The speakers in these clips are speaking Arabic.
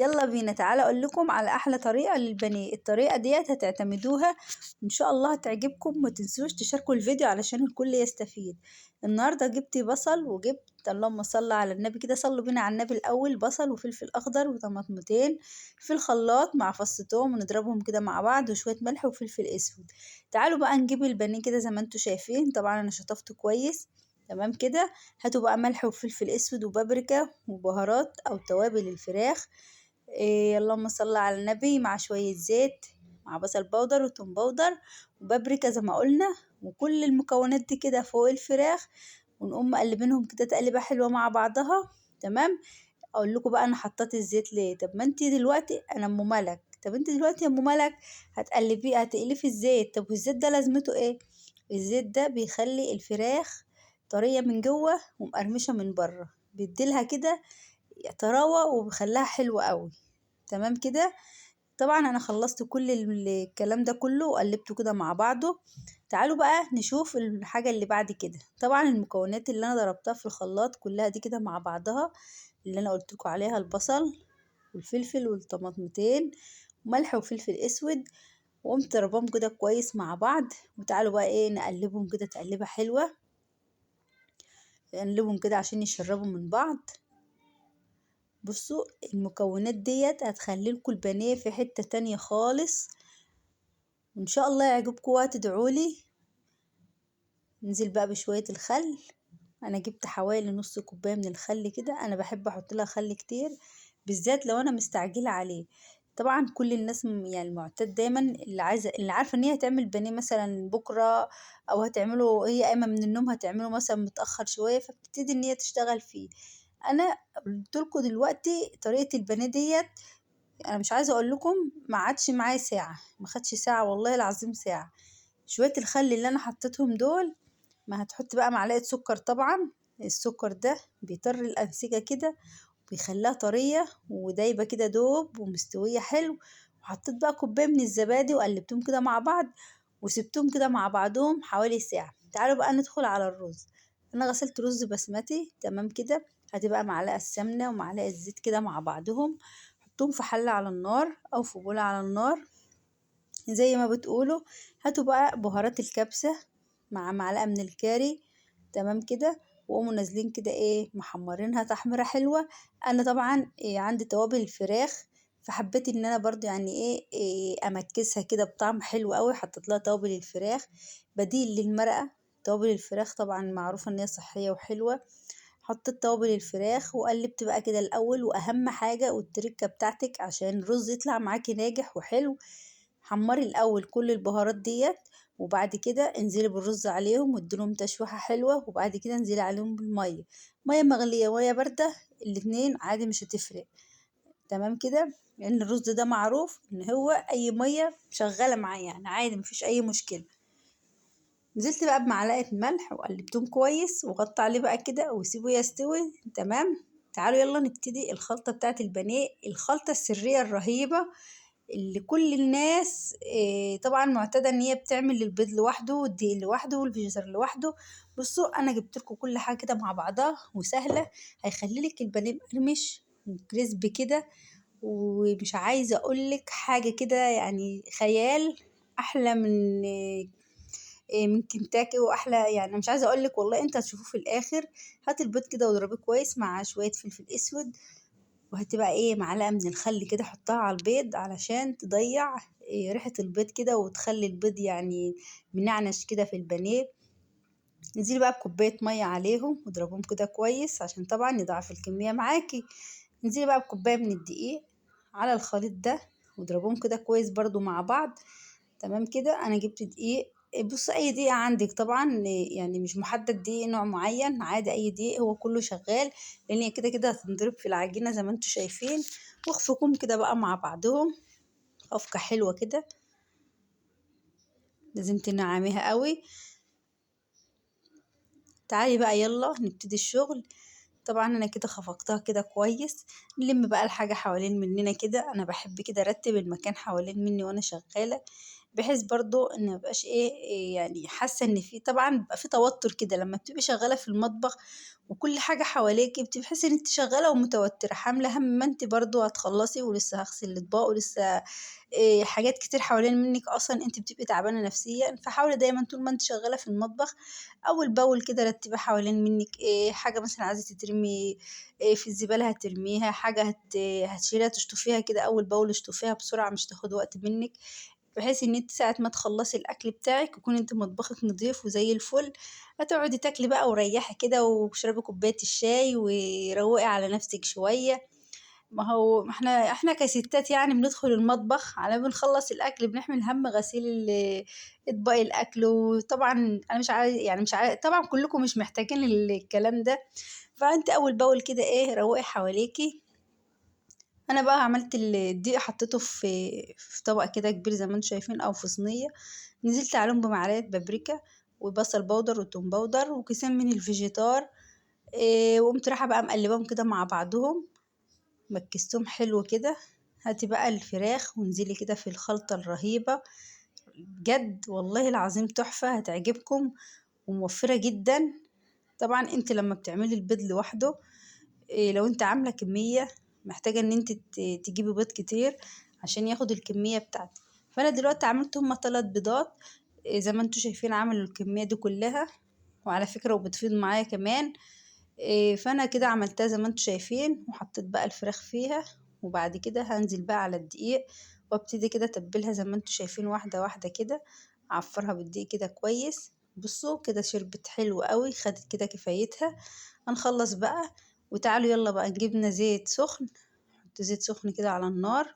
يلا بينا، تعالى اقول لكم على احلى طريقة للبانيه. الطريقة ديت هتعتمدوها ان شاء الله هتعجبكم. ما تنسوش تشاركوا الفيديو علشان الكل يستفيد. النهاردة جبت بصل وجبت، اللهم صل على النبي كده، صلوا بينا على النبي الاول. بصل وفلفل اخضر وطماطمتين في الخلاط مع فص توم، ونضربهم كده مع بعض، وشوية ملح وفلفل اسود. تعالوا بقى نجيب البانيه كده زي ما انتوا شايفين. طبعا انا شطفته كويس تمام كده. هاتوا بقى ملح وفلفل اسود وبابريكا وبهارات او توابل الفراخ. اللهم صل على النبي، مع شوية زيت، مع بصل بودر وتوم بودر وبابريكا زي ما قلنا، وكل المكونات دي كده فوق الفراخ، ونقوم مقلبينهم كده تقليبة حلوة مع بعضها. تمام. اقول لكم بقى انا حطيت الزيت ليه. طب ما انتي دلوقتي، انا ام ملك، طب انتي دلوقتي يا ام ملك هتقلي في الزيت. طب والزيت ده لازمته ايه؟ الزيت ده بيخلي الفراخ طرية من جوه ومقرمشة من بره، بيديلها كده طراوة وبيخليها حلوة قوي. تمام كده. طبعا انا خلصت كل الكلام ده كله وقلبته كده مع بعضه. تعالوا بقى نشوف الحاجة اللي بعد كده. طبعا المكونات اللي انا ضربتها في الخلاط كلها دي كده مع بعضها، اللي انا قلتلكوا عليها: البصل والفلفل والطماطمتين وملح وفلفل اسود، وقمت ضربهم كده كويس مع بعض. وتعالوا بقى نقلبهم كده تقليبة حلوة، نقلبهم كده عشان يشربوا من بعض. بصوا المكونات ديت هتخليلكوا البانيه في حتة تانية خالص، وان شاء الله يعجبكم وتدعولي. ننزل بقى بشوية الخل. انا جبت حوالي نص كوباية من الخل كده، انا بحب احط لها خل كتير بالذات لو انا مستعجلة عليه. طبعا كل الناس يعني المعتاد دايما اللي عارفة ان هي هتعمل بانيه مثلا بكرة، او هتعمله هي قايمة من النوم هتعمله مثلا متأخر شوية، فبتبتدي ان هي تشتغل فيه. انا قلتلكوا دلوقتي طريقة البانيه ديت، انا مش عايزة اقول لكم ما عادش معايا ساعة، ما خدش ساعة والله العظيم ساعة. شوية الخل اللي انا حطيتهم دول، ما هتحط بقى معلقة سكر. طبعا السكر ده بيطر الأنسجة كده، بيخليها طرية ودايبة كده دوب ومستوية حلو. وحطيت بقى كوباية من الزبادي وقلبتهم كده مع بعض، وسبتهم كده مع بعضهم حوالي ساعة. تعالوا بقى ندخل على الرز. انا غسلت رز بسمتي تمام كده. هاتي بقى معلقة سمنة ومعلقة زيت كده مع بعضهم، حطهم في حلة على النار او في بولة على النار زي ما بتقولوا. هاتوا بقى بهارات الكبسة مع معلقة من الكاري تمام كده، وقوموا نازلين كده محمرينها تحميرة حلوة. انا طبعا عندي توابل الفراخ، فحبيت ان انا برضو يعني امكسها كده بطعم حلو قوي. حطيت لها توابل الفراخ بديل للمرقة. توابل الفراخ طبعا معروفة ان هي صحية وحلوة. حطيت توابل الفراخ وقلبت بقى كده الاول. واهم حاجة والتركة بتاعتك عشان الرز يطلع معاكي ناجح وحلو: حمري الاول كل البهارات ديت، وبعد كده انزلي بالرز عليهم واديلهم تشويحة حلوة، وبعد كده انزلي عليهم بالمية، مية مغلية مية باردة، الاتنين عادي مش هتفرق. تمام كده. لان الرز ده معروف ان هو اي مية شغالة معاه يعني عادي مفيش اي مشكلة. نزلت بقى بمعلقة ملح وقلبتهم كويس، وغطى عليه بقى كده وسيبه يستوي. تمام. تعالوا يلا نبتدي الخلطة بتاعت البانيه، الخلطة السرية الرهيبة اللي كل الناس طبعا معتادة ان هي بتعمل البيض لوحده والدقيق لوحده والفيجيتار لوحده. بصوا انا جبت لكم كل حاجة كده مع بعضها وسهلة، هيخليلك البانيه مقرمش وكريسبي كده. ومش عايزة اقولك حاجة كده يعني خيال، احلى من كنتاكي واحلى. يعني مش عايزه اقول لك والله، انت هتشوفوه في الاخر. هات البيض كده واضربيه كويس مع شويه فلفل اسود، وهتبقى معلقه من الخل كده حطها على البيض علشان تضيع ريحه البيض كده، وتخلي البيض يعني منعنش كده في البانيه. انزلي بقى بكوبايه ميه عليهم واضربهم كده كويس عشان طبعا يضاعف الكميه معاكي. انزلي بقى بكوبايه من الدقيق على الخليط ده واضربهم كده كويس برضو مع بعض. تمام كده. انا جبت دقيق، بص اي دقيقة عندك طبعا، يعني مش محدد دقيق نوع معين، عادي اي دقيق هو كله شغال، لان هي كده كده هتنضرب في العجينة زي ما انتوا شايفين. واخفقهم كده بقى مع بعضهم خفقة حلوة كده، لازم تنعميها قوي. تعالي بقى يلا نبتدي الشغل. طبعا انا كده خفقتها كده كويس. نلم بقى الحاجة حوالين مننا كده، انا بحب كده ارتب المكان حوالين مني وانا شغالة. بحيث برضو ان مبقاش إيه يعني حاسة ان في، طبعا بيبقى في توتر كده لما بتبقي شغالة في المطبخ وكل حاجة حواليكي، بتحسي ان انت شغالة ومتوترة، حاملة هم ما انت برضو هتخلصي ولسه هغسل الاطباق ولسه حاجات كتير حوالين منك، اصلا انت بتبقي تعبانة نفسيا. فحاولي دايما طول ما انت شغالة في المطبخ اول باول كده رتبي حوالين منك حاجة مثلا عايزة تترمي في الزبالة هترميها، حاجة هتشيلها تشطفيها كده اول باول، اشطفيها بسرعة مش تاخد وقت منك، بحيث ان انت ساعة ما تخلصي الاكل بتاعك يكون انت مطبخك نضيف وزي الفل، هتقعدي تاكلي بقى وريحي كده واشربي كوباية الشاي وروقي على نفسك شوية. ما هو احنا كستات يعني بندخل المطبخ على ما بنخلص الاكل بنحمل هم غسيل اطباق الاكل. وطبعا انا مش عارف طبعا كلكم مش محتاجين الكلام ده. فانت اول باول كده روقي حواليكي. انا بقى عملت الدقيق، حطيته في طبق كده كبير زي ما انتم شايفين او في صينيه، نزلت عليهم بمعلقه بابريكا وبصل بودر وتوم بودر وكيسين من الفيجيتار. وقمت رايحه بقى مقلبهم كده مع بعضهم، مكستهم حلو كده. هاتي بقى الفراخ وانزلي كده في الخلطه الرهيبه، بجد والله العظيم تحفه هتعجبكم وموفره جدا. طبعا انت لما بتعملي البيض لوحده، لو انت عاملة كمية محتاجة ان انت تجيبي بيض كتير عشان ياخد الكمية بتاعتك. فانا دلوقتي عملت هما 3 بيضات، زي ما انتوا شايفين عملوا الكمية دي كلها، وعلى فكرة وبتفيض معايا كمان. فانا كده عملتها زي ما انتوا شايفين وحطيت بقى الفراخ فيها، وبعد كده هنزل بقى على الدقيق وابتدي كده اتبلها زي ما انتوا شايفين واحدة واحدة كده، اعفرها بالدقيق كده كويس. بصوا كده شربت حلو قوي، خدت كده كفايتها. هنخلص بقى وتعالوا يلا بقى جبنا زيت سخن، حط زيت سخن كده على النار،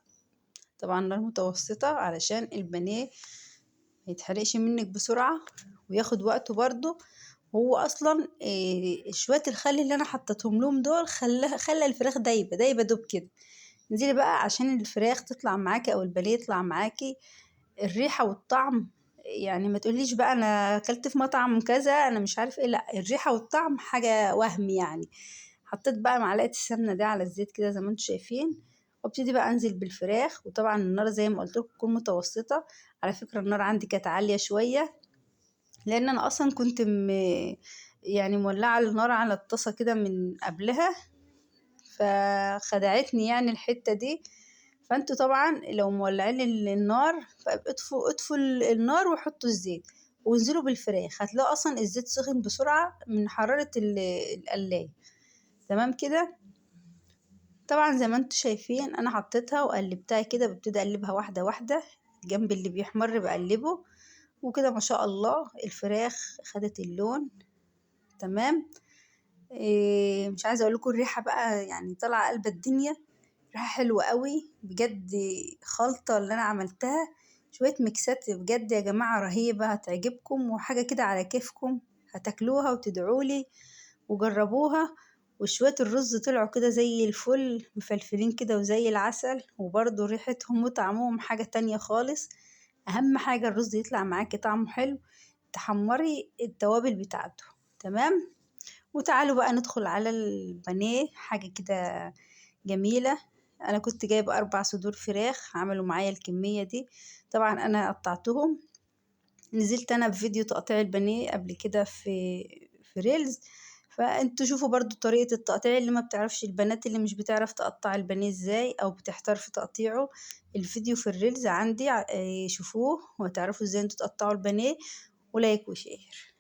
طبعا نار متوسطة علشان البانيه ميتحرقش منك بسرعة وياخد وقته برضو. هو اصلا شوية الخل اللي انا حطيتهم لهم دول خلى الفراخ دايبة دوب كده. انزلي بقى عشان الفراخ تطلع معاكي او البانيه يطلع معاكي الريحة والطعم. يعني ما تقوليش بقى انا اكلت في مطعم كذا انا مش عارف ايه، لا الريحة والطعم حاجة وهم يعني. حطيت بقى معلقة السمنة دي على الزيت كده زي ما انتم شايفين، وابتدي بقى انزل بالفراخ. وطبعا النار زي ما قلت لكم تكون متوسطة، على فكرة النار عندي كانت عالية شوية لان انا اصلا كنت يعني مولعة النار على الطاسة كده من قبلها، فخدعتني يعني الحتة دي. فانتوا طبعا لو مولعين النار اطفوا النار وحطوا الزيت وانزلوا بالفراخ، هتلاقوا اصلا الزيت سخن بسرعة من حرارة القلاية. تمام كده. طبعا زي ما انتوا شايفين انا حطيتها وقلبتها كده، ببتدي اقلبها واحدة واحدة، الجنب اللي بيحمر بقلبه، وكده ما شاء الله الفراخ خدت اللون. تمام. مش عايزة اقول لكم الريحة بقى يعني طالعة قلب الدنيا، ريحة حلوة قوي بجد. خلطة اللي انا عملتها شوية ميكسات بجد يا جماعة رهيبة، هتعجبكم وحاجة كده على كيفكم، هتاكلوها وتدعولي وجربوها. وشوية الرز طلعوا كده زي الفل مفلفلين كده وزي العسل، وبرضه ريحتهم وطعمهم حاجة تانية خالص. أهم حاجة الرز يطلع معاكي طعمه حلو، تحمري التوابل بتاعته. تمام. وتعالوا بقى ندخل على البانيه، حاجة كده جميلة. أنا كنت جايبة 4 صدور فراخ عملوا معايا الكمية دي، طبعا أنا قطعتهم. نزلت انا بفيديو تقطيع البانيه قبل كده في ريلز، فانتوا شوفوا برضو طريقة التقطيع، اللي ما بتعرفش البنات اللي مش بتعرف تقطع البانيه ازاي او بتحتار في تقطيعه، الفيديو في الريلز عندي شوفوه وتعرفوا ازاي انتوا تقطعوا البانيه. ولايك وشير.